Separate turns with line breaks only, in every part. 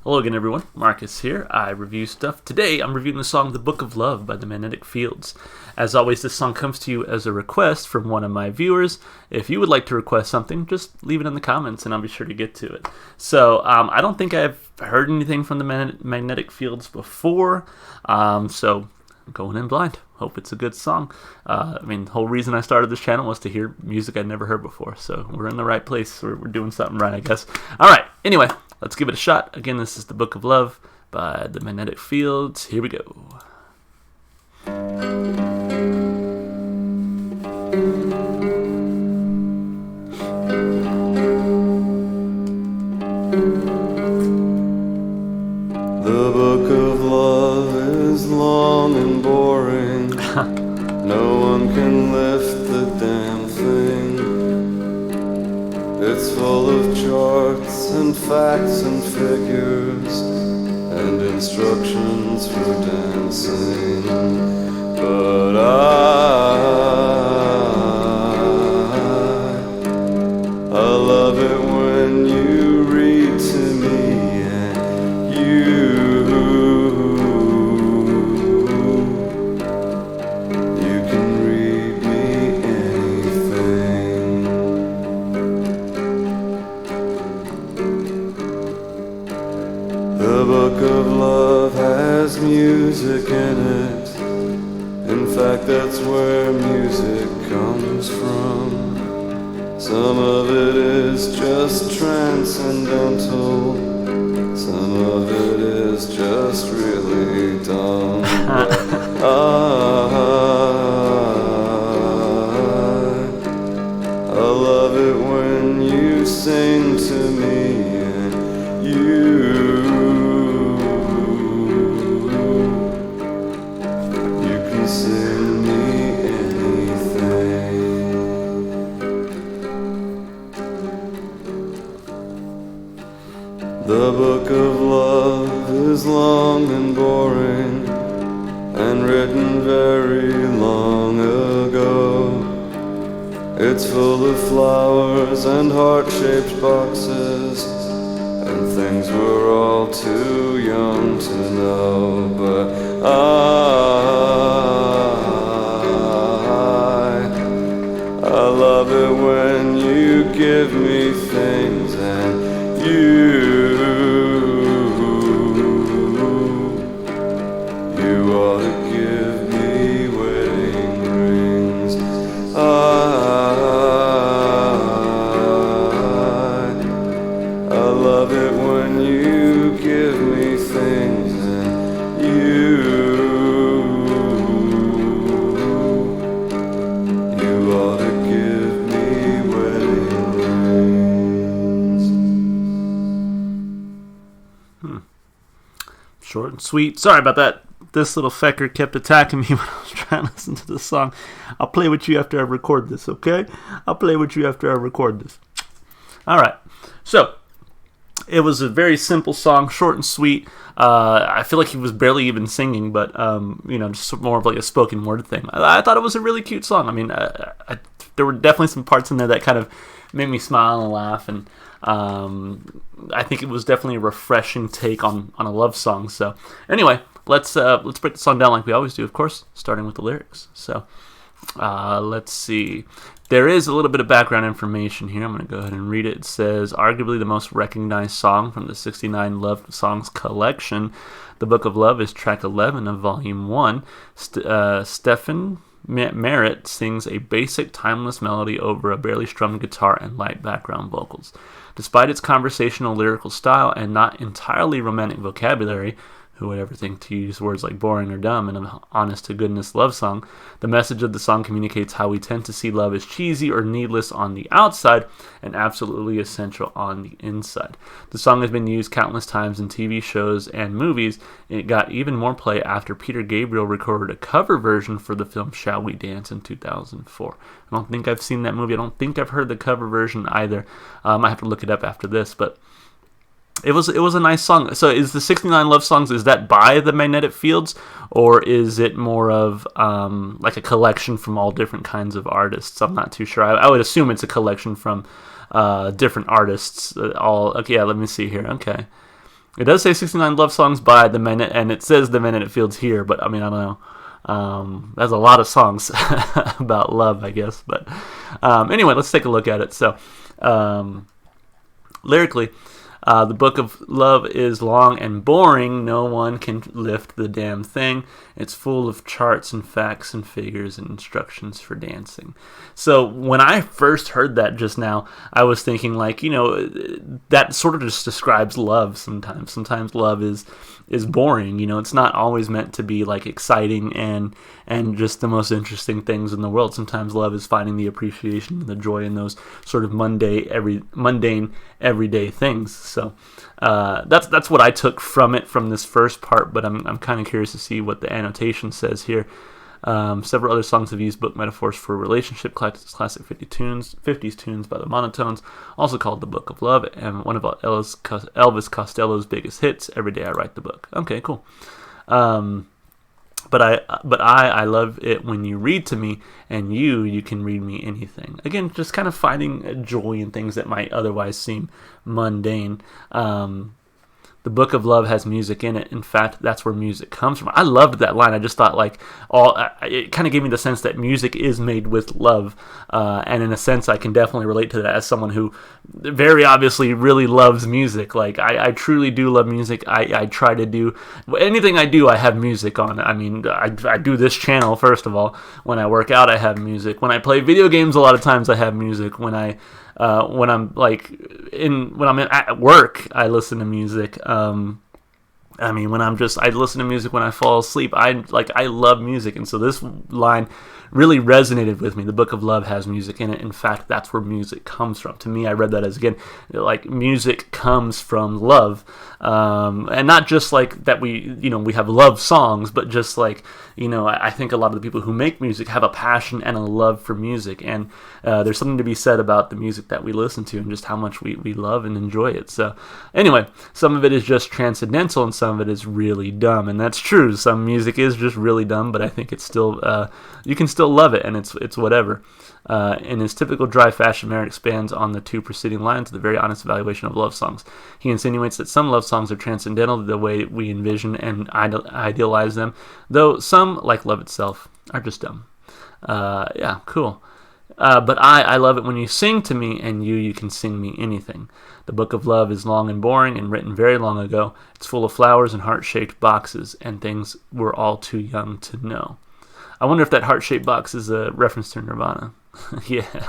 Hello again, everyone. Marcus here. I review stuff. Today, I'm reviewing the song The Book of Love by the Magnetic Fields. As always, this song comes to you as a request from one of my viewers. If you would like to request something, just leave it in the comments and I'll be sure to get to it. So, I don't think I've heard anything from the Magnetic Fields before, so I'm going in blind. Hope it's a good song. The whole reason I started this channel was to hear music I'd never heard before, so we're in the right place. We're doing something right, I guess. Alright, anyway, let's give it a shot. Again, this is The Book of Love by the Magnetic Fields. Here we go.
The book of love is long and boring. No one can lift the damn thing. It's full of charts and facts and figures and instructions for dancing. But I love it when you read to me and you can read me anything. The book of love has music in it. In fact, that's where music comes from. Some of it is just transcendental. Some of it is just really dumb. I love it when you sing to me and you can sing me anything. The book of love is long and boring and written very long ago. It's full of flowers and heart-shaped boxes and things we're all too young to know. But I love it when you give me things and you ought to give me wedding rings. I love it when you give me things and you ought to give me wedding rings.
Short and sweet. Sorry about that. This little fecker kept attacking me when I was trying to listen to this song. I'll play with you after I record this, okay? I'll play with you after I record this. Alright, so it was a very simple song, short and sweet. I feel like he was barely even singing, but just more of like a spoken word thing. I thought it was a really cute song. There were definitely some parts in there that kind of made me smile and laugh, and I think it was definitely a refreshing take on a love song. So anyway, let's break the song down like we always do, of course, starting with the lyrics. So let's see. There is a little bit of background information here. I'm going to go ahead and read it. It says, arguably the most recognized song from the 69 Love Songs collection, The Book of Love is track 11 of Volume 1. Stephen Merritt sings a basic, timeless melody over a barely strummed guitar and light background vocals. Despite its conversational lyrical style and not entirely romantic vocabulary, who would ever think to use words like boring or dumb in an honest-to-goodness love song, the message of the song communicates how we tend to see love as cheesy or needless on the outside and absolutely essential on the inside. The song has been used countless times in TV shows and movies, and it got even more play after Peter Gabriel recorded a cover version for the film Shall We Dance in 2004. I don't think I've seen that movie. I don't think I've heard the cover version either. I have to look it up after this, but It was a nice song. So is the 69 Love Songs, is that by the Magnetic Fields, or is it more of like a collection from all different kinds of artists? I'm not too sure. I would assume it's a collection from different artists. Okay, yeah, let me see here. Okay. It does say 69 love songs by the minute, and it says the minute it fields here, but I mean, I don't know. That's a lot of songs about love, I guess. But anyway, let's take a look at it. So, lyrically, the book of love is long and boring. No one can lift the damn thing. It's full of charts and facts and figures and instructions for dancing. So when I first heard that just now, I was thinking like, you know, that sort of just describes love sometimes. Sometimes love is boring. You know, it's not always meant to be like exciting and just the most interesting things in the world. Sometimes love is finding the appreciation and the joy in those sort of mundane everyday things. So that's what I took from it, from this first part, but I'm kind of curious to see what the annotation says here. Several other songs have used book metaphors for relationship, classic 50s tunes by the Monotones, also called The Book of Love, and one of Elvis Costello's biggest hits, Every Day I Write the Book. Okay, cool. But I love it when you read to me, and you can read me anything. Again, just kind of finding joy in things that might otherwise seem mundane. The Book of Love has music in it. In fact, that's where music comes from. I loved that line. I just thought it kind of gave me the sense that music is made with love. And in a sense, I can definitely relate to that as someone who very obviously really loves music. Like, I truly do love music. I try to do anything I do, I have music on. I mean, I do this channel, first of all. When I work out, I have music. When I play video games, a lot of times I have music. When I'm at work, I listen to music. I mean, I listen to music when I fall asleep. I love music, and so this line really resonated with me. The Book of Love has music in it. In fact, that's where music comes from. To me, I read that as, again, like music comes from love, and not just like that we have love songs, but just like, I think a lot of the people who make music have a passion and a love for music, and there's something to be said about the music that we listen to and just how much we love and enjoy it. So anyway, some of it is just transcendental and some of it is really dumb, and that's true. Some music is just really dumb, but I think it's still you can still love it, and it's whatever. In his typical dry fashion, Merritt expands on the two preceding lines with a very honest evaluation of love songs. He insinuates that some love songs are transcendental to the way we envision and idealize them, though some, like love itself, are just dumb. Yeah, cool. But I love it when you sing to me, and you can sing me anything. The Book of Love is long and boring and written very long ago. It's full of flowers and heart-shaped boxes and things we're all too young to know. I wonder if that heart-shaped box is a reference to Nirvana. Yeah.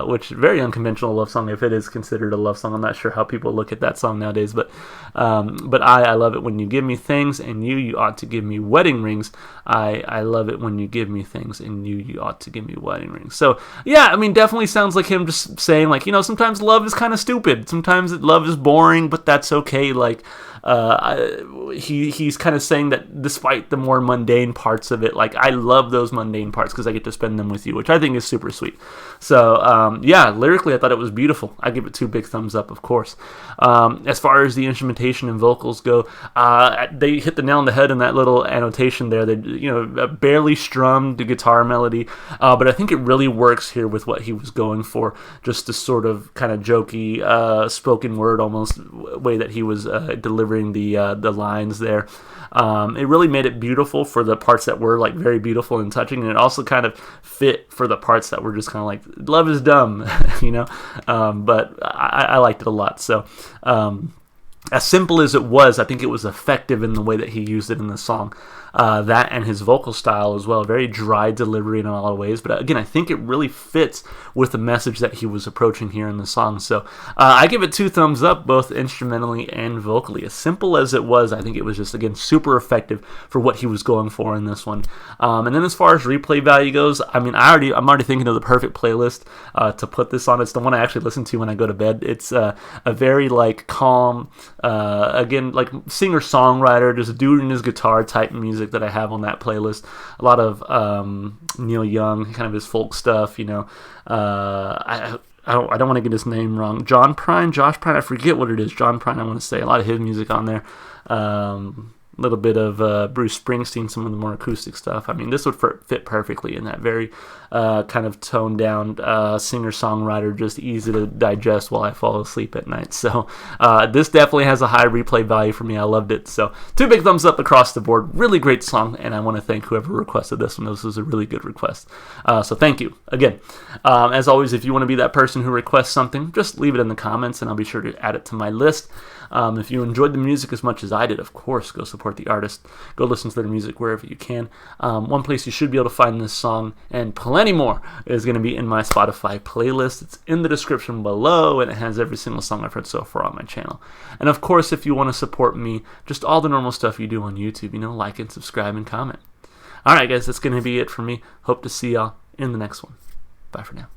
Which very unconventional love song, if it is considered a love song. I'm not sure how people look at that song nowadays, but I love it when you give me things, and you ought to give me wedding rings. I love it when you give me things, and you ought to give me wedding rings. So yeah, I mean, definitely sounds like him just saying, like, sometimes love is kind of stupid, sometimes love is boring, but that's okay. Like, he's kind of saying that despite the more mundane parts of it, like, I love those mundane parts because I get to spend them with you, which I think is super sweet. So yeah, lyrically I thought it was beautiful. I give it 2 big thumbs up, of course. As far as the instrumentation and vocals go, they hit the nail on the head in that little annotation there. They barely strummed the guitar melody, but I think it really works here with what he was going for, just the sort of kind of jokey spoken word almost way that he was delivering the lines there. It really made it beautiful for the parts that were like very beautiful and touching, and it also kind of fit for the parts that were just kind of like, love is dumb, but I liked it a lot. So as simple as it was, I think it was effective in the way that he used it in the song. That and his vocal style as well, very dry delivery in a lot of ways, but again, I think it really fits with the message that he was approaching here in the song. So I give it 2 thumbs up, both instrumentally and vocally. As simple as it was, I think it was just, again, super effective for what he was going for in this one. And then as far as replay value goes, I mean, I'm already thinking of the perfect playlist to put this on. It's the one I actually listen to when I go to bed. It's a very like calm, again, like singer-songwriter, just doing his guitar type music that I have on that playlist. A lot of Neil Young, kind of his folk stuff, I don't want to get his name wrong. Josh Prine, I forget what it is. John Prine, I want to say. A lot of his music on there. little bit of Bruce Springsteen, some of the more acoustic stuff. I mean, this would fit perfectly in that very kind of toned down singer-songwriter, just easy to digest while I fall asleep at night. So this definitely has a high replay value for me. I loved it. So 2 big thumbs up across the board. Really great song, and I want to thank whoever requested this one. This was a really good request. So thank you again. As always, if you want to be that person who requests something, just leave it in the comments, and I'll be sure to add it to my list. If you enjoyed the music as much as I did, of course, go support the artist. Go listen to their music wherever you can. One place you should be able to find this song and plenty more is going to be in my Spotify playlist. It's in the description below, and it has every single song I've heard so far on my channel. And of course, if you want to support me, just all the normal stuff you do on YouTube, like and subscribe and comment. Alright guys, that's going to be it for me. Hope to see y'all in the next one. Bye for now.